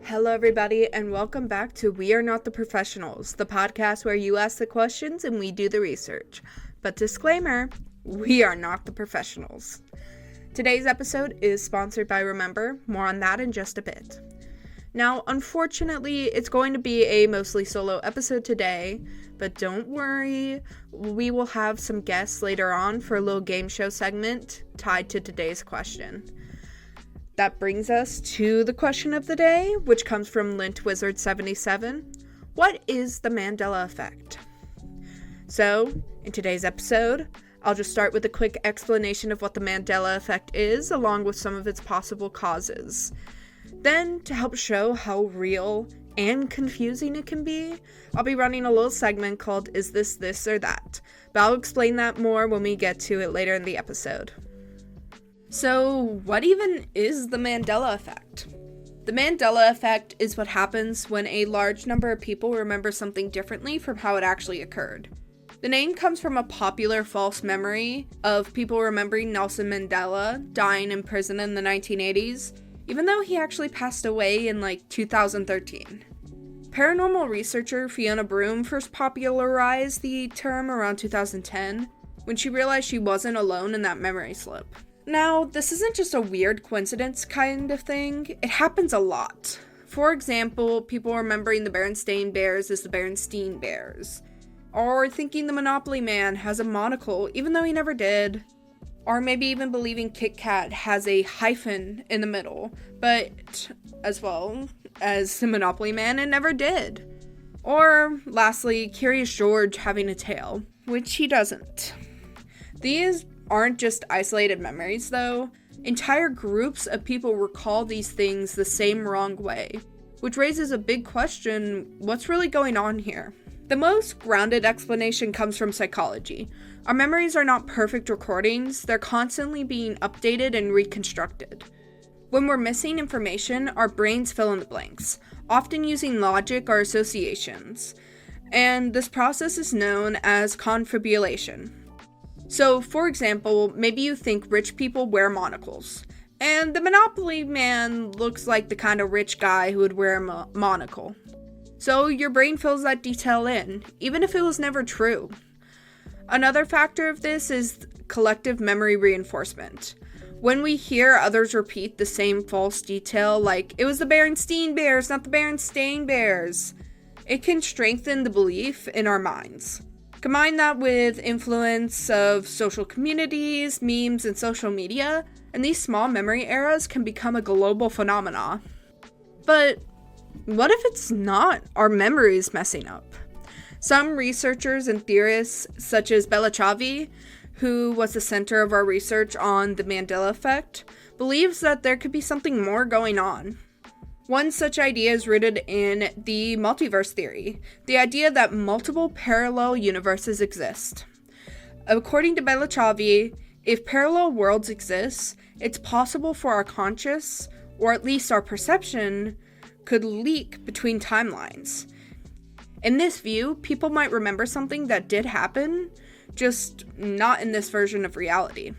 Hello, everybody, and welcome back to We Are Not the Professionals, the podcast where you ask the questions and we do the research. But disclaimer, we are not the professionals. Today's episode is sponsored by Remember, more on that in just a bit. Now, unfortunately, it's going to be a mostly solo episode today, but don't worry, we will have some guests later on for a little game show segment tied to today's question. That brings us to the question of the day, which comes from LintWizard77. What is the Mandela effect? So, in today's episode, I'll just start with a quick explanation of what the Mandela effect is, along with some of its possible causes. Then, to help show how real and confusing it can be, I'll be running a little segment called Is This or That? But I'll explain that more when we get to it later in the episode. So, what even is the Mandela effect? The Mandela effect is what happens when a large number of people remember something differently from how it actually occurred. The name comes from a popular false memory of people remembering Nelson Mandela dying in prison in the 1980s, even though he actually passed away in 2013. Paranormal researcher Fiona Broome first popularized the term around 2010 when she realized she wasn't alone in that memory slip. Now, this isn't just a weird coincidence kind of thing, it happens a lot. For example, people remembering the Berenstain Bears as the Berenstein Bears, or thinking the Monopoly Man has a monocle even though he never did, or maybe even believing Kit Kat has a hyphen in the middle, but as well as the Monopoly Man, it never did. Or, lastly, Curious George having a tail, which he doesn't. These aren't just isolated memories, though. Entire groups of people recall these things the same wrong way, which raises a big question: what's really going on here? The most grounded explanation comes from psychology. Our memories are not perfect recordings, they're constantly being updated and reconstructed. When we're missing information, our brains fill in the blanks, often using logic or associations, and this process is known as confabulation. So, for example, maybe you think rich people wear monocles, and the Monopoly Man looks like the kind of rich guy who would wear a monocle. So your brain fills that detail in, even if it was never true. Another factor of this is collective memory reinforcement. When we hear others repeat the same false detail, like, it was the Berenstein Bears, not the Berenstain Bears, it can strengthen the belief in our minds. Combine that with influence of social communities, memes, and social media, and these small memory errors can become a global phenomena. But what if it's not our memories messing up? Some researchers and theorists, such as Bella Chavi, who was the center of our research on the Mandela effect, believes that there could be something more going on. One such idea is rooted in the multiverse theory, the idea that multiple parallel universes exist. According to Bella Chavi, if parallel worlds exist, it's possible for our conscious, or at least our perception, could leak between timelines. In this view, people might remember something that did happen, just not in this version of reality.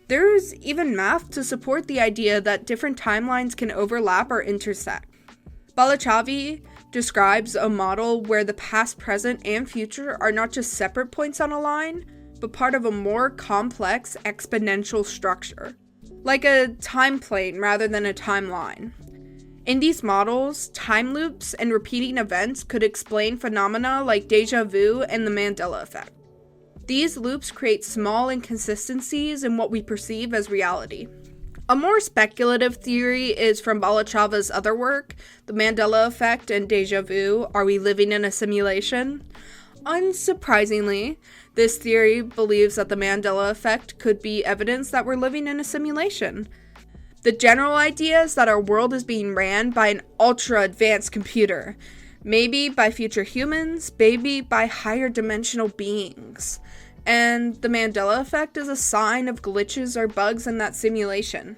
There's even math to support the idea that different timelines can overlap or intersect. Bella Chavi describes a model where the past, present, and future are not just separate points on a line, but part of a more complex exponential structure, like a time plane rather than a timeline. In these models, time loops and repeating events could explain phenomena like deja vu and the Mandela effect. These loops create small inconsistencies in what we perceive as reality. A more speculative theory is from Bella Chavi's other work, The Mandela Effect and Deja Vu, Are We Living in a Simulation? Unsurprisingly, this theory believes that the Mandela effect could be evidence that we're living in a simulation. The general idea is that our world is being ran by an ultra-advanced computer, maybe by future humans, maybe by higher dimensional beings. And the Mandela effect is a sign of glitches or bugs in that simulation.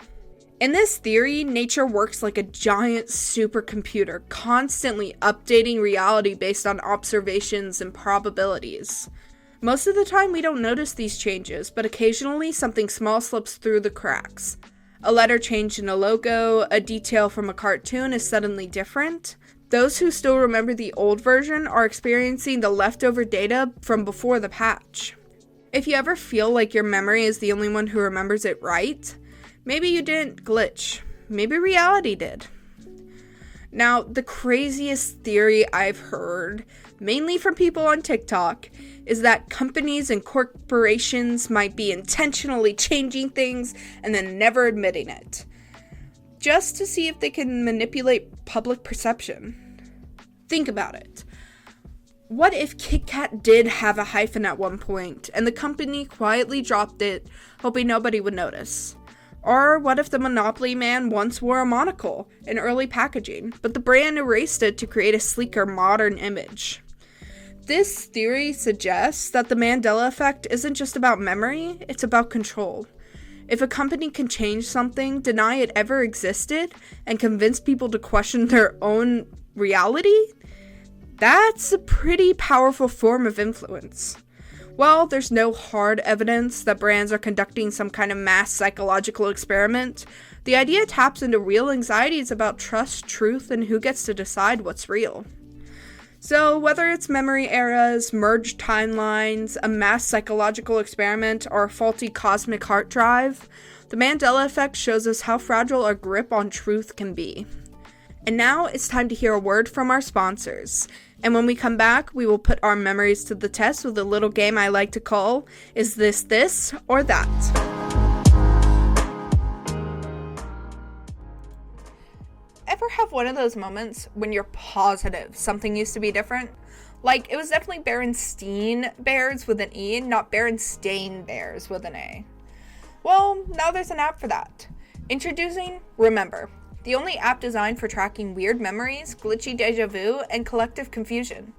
In this theory, nature works like a giant supercomputer, constantly updating reality based on observations and probabilities. Most of the time we don't notice these changes, but occasionally something small slips through the cracks. A letter changed in a logo, a detail from a cartoon is suddenly different. Those who still remember the old version are experiencing the leftover data from before the patch. If you ever feel like your memory is the only one who remembers it right, maybe you didn't glitch. Maybe reality did. Now, the craziest theory I've heard, mainly from people on TikTok, is that companies and corporations might be intentionally changing things and then never admitting it, just to see if they can manipulate public perception. Think about it. What if Kit Kat did have a hyphen at one point, and the company quietly dropped it, hoping nobody would notice? Or what if the Monopoly man once wore a monocle in early packaging, but the brand erased it to create a sleeker, modern image? This theory suggests that the Mandela effect isn't just about memory, it's about control. If a company can change something, deny it ever existed, and convince people to question their own reality, that's a pretty powerful form of influence. While there's no hard evidence that brands are conducting some kind of mass psychological experiment, the idea taps into real anxieties about trust, truth, and who gets to decide what's real. So whether it's memory eras, merged timelines, a mass psychological experiment, or a faulty cosmic hard drive, the Mandela effect shows us how fragile our grip on truth can be. And now it's time to hear a word from our sponsors. And when we come back, we will put our memories to the test with a little game I like to call, Is This or That? Ever have one of those moments when you're positive something used to be different? Like, it was definitely Berenstein Bears with an E, not Berenstain Bears with an A. Well, now there's an app for that. Introducing Remember, the only app designed for tracking weird memories, glitchy deja vu, and collective confusion.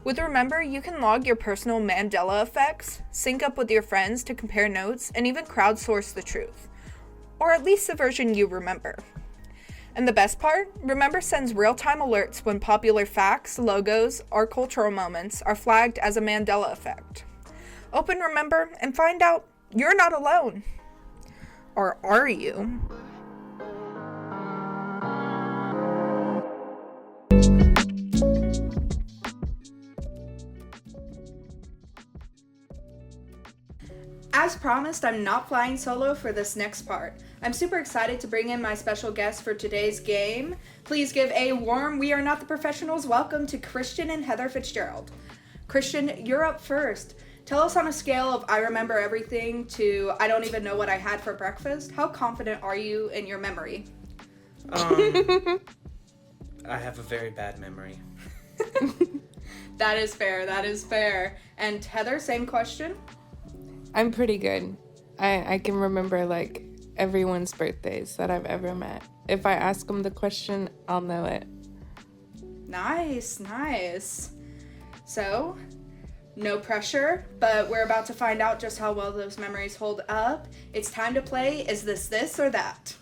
With Remember, you can log your personal Mandela effects, sync up with your friends to compare notes, and even crowdsource the truth. Or at least the version you remember. And the best part? Remember sends real-time alerts when popular facts, logos, or cultural moments are flagged as a Mandela effect. Open Remember and find out you're not alone. Or are you? As promised, I'm not flying solo for this next part. I'm super excited to bring in my special guest for today's game. Please give a warm We Are Not the Professionals welcome to Christian and Heather Fitzgerald. Christian, you're up first. Tell us on a scale of I remember everything to I don't even know what I had for breakfast. How confident are you in your memory? I have a very bad memory. That is fair. And Heather, same question? I'm pretty good. I can remember, like, everyone's birthdays that I've ever met. If I ask them the question, I'll know it. Nice. So, no pressure, but we're about to find out just how well those memories hold up. It's time to play Is This or That?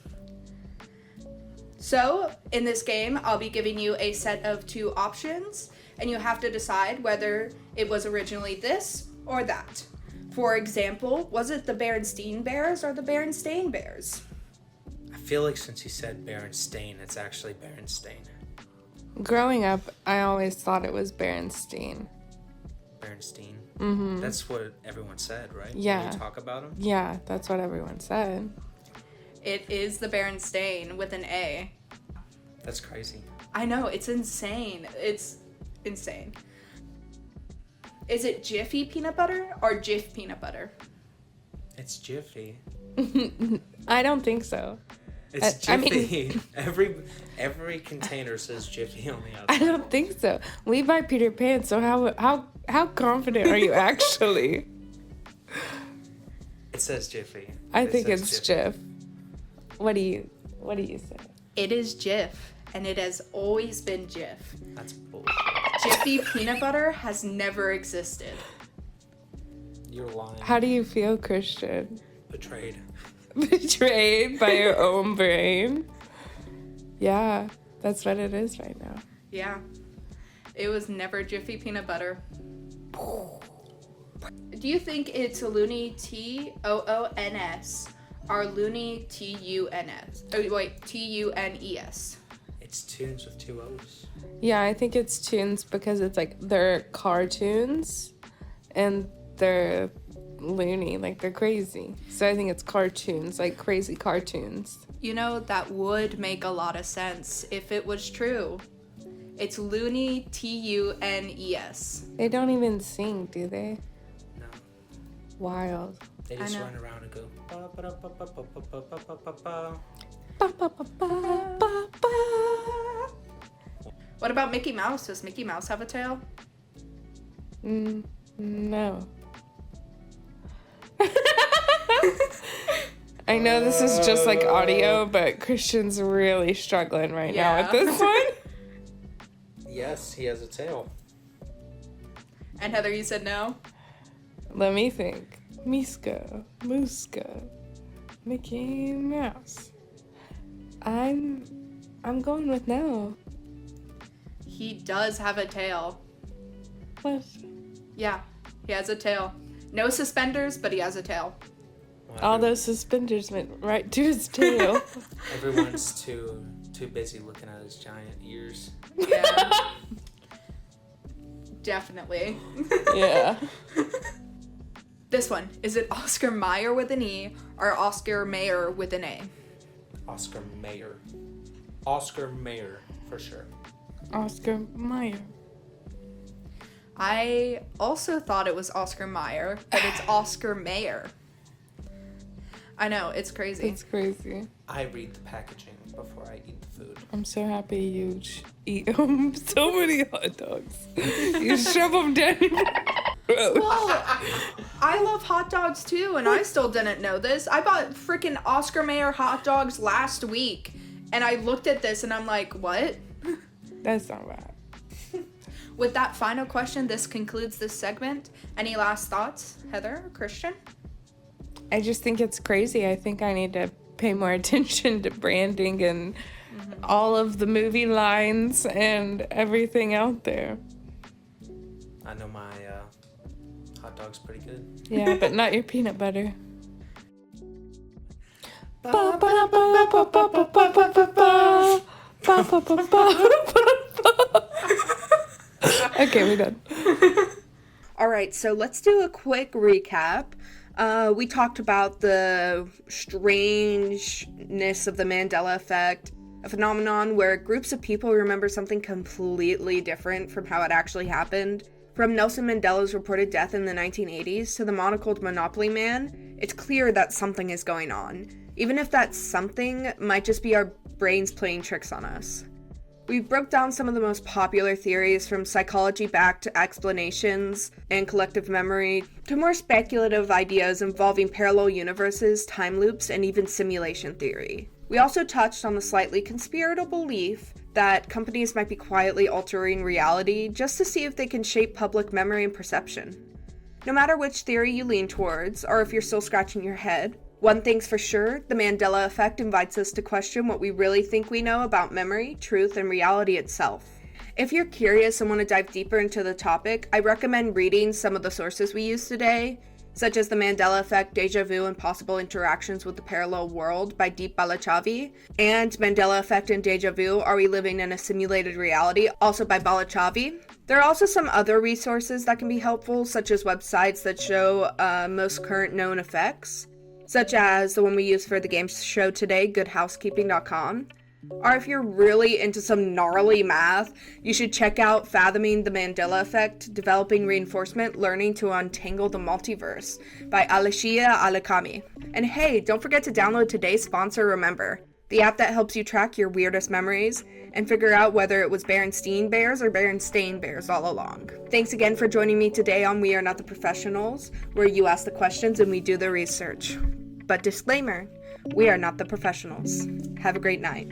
So, in this game, I'll be giving you a set of two options, and you have to decide whether it was originally this or that. For example, was it the Berenstein Bears or the Berenstain Bears? I feel like since you said Berenstain, it's actually Berenstain. Growing up, I always thought it was Berenstein. Berenstain? Mm-hmm. That's what everyone said, right? Yeah. When you talk about them? Yeah, that's what everyone said. It is the Berenstain with an A. That's crazy. I know, it's insane. It's insane. Is it Jiffy peanut butter or Jif peanut butter? It's Jiffy. I don't think so. It's Jiffy. Every container says Jiffy on the outside. I don't think so. We buy Peter Pan, so how confident are you actually? It says Jiffy. I think it's Jif. What do you say? It is Jif, and it has always been Jif. That's bullshit. Jiffy peanut butter has never existed. You're lying. How do you feel, Christian? Betrayed. Betrayed by your own brain? Yeah, that's what it is right now. Yeah. It was never Jiffy peanut butter. Do you think it's Looney Toons are loony, Tuns. Oh, wait, Tunes. It's tunes with two O's. Yeah, I think it's tunes because it's like they're cartoons and they're loony, like they're crazy. So I think it's cartoons, like crazy cartoons. You know, that would make a lot of sense if it was true. It's loony, Tunes. They don't even sing, do they? No. Wild. They just I know. run around and go. Ba, ba, da, ba, ba, ba, ba, ba, ba, ba, ba, ba. Ba, ba, ba, ba, ba, ba. What about Mickey Mouse? Does Mickey Mouse have a tail? No. I know this is just like audio, but Christian's really struggling right now Yeah. with this one. Yes, he has a tail. And Heather, you said no? Let me think. Miska, Muska, Mickey Mouse. I'm going with no. He does have a tail. What? Yeah, he has a tail. No suspenders, but he has a tail. Well, All those suspenders went right to his tail. Everyone's too busy looking at his giant ears. Yeah. Definitely. Yeah. This one. Is it Oscar Mayer with an E or Oscar Mayer with an A? Oscar Mayer. Oscar Mayer, for sure. Oscar Mayer. I also thought it was Oscar Mayer, but it's Oscar Mayer. I know, it's crazy. It's crazy. I read the packaging before I eat the food. I'm so happy you eat so many hot dogs. You shove them down your throat. Well, I love hot dogs too, and I still didn't know this. I bought freaking Oscar Mayer hot dogs last week, and I looked at this and I'm like, what? That's not bad. With that final question, this concludes this segment. Any last thoughts, Heather or Christian? I just think it's crazy. I think I need to pay more attention to branding and all of the movie lines and everything out there. I know my hot dog's pretty good. Yeah, but not your peanut butter. Okay, we're done. All right, so let's do a quick recap. We talked about the strangeness of the Mandela effect, a phenomenon where groups of people remember something completely different from how it actually happened. From Nelson Mandela's reported death in the 1980s to the monocled Monopoly Man, it's clear that something is going on, even if that something might just be our brains playing tricks on us. We broke down some of the most popular theories, from psychology-backed explanations and collective memory to more speculative ideas involving parallel universes, time loops, and even simulation theory. We also touched on the slightly conspiratorial belief that companies might be quietly altering reality just to see if they can shape public memory and perception. No matter which theory you lean towards, or if you're still scratching your head, one thing's for sure, the Mandela effect invites us to question what we really think we know about memory, truth, and reality itself. If you're curious and want to dive deeper into the topic, I recommend reading some of the sources we used today, such as The Mandela Effect, Deja Vu, and Possible Interactions with the Parallel World by Deep Balachavi, and Mandela Effect and Deja Vu, Are We Living in a Simulated Reality, also by Balachavi. There are also some other resources that can be helpful, such as websites that show most current known effects, such as the one we used for the game show today, goodhousekeeping.com. Or if you're really into some gnarly math, you should check out Fathoming the Mandela Effect, Developing Reinforcement, Learning to Untangle the Multiverse by Alishia Alakami. And hey, don't forget to download today's sponsor, Remember, the app that helps you track your weirdest memories and figure out whether it was Berenstain Bears or Berenstain Bears all along. Thanks again for joining me today on We Are Not the Professionals, where you ask the questions and we do the research. But disclaimer, we are not the professionals. Have a great night.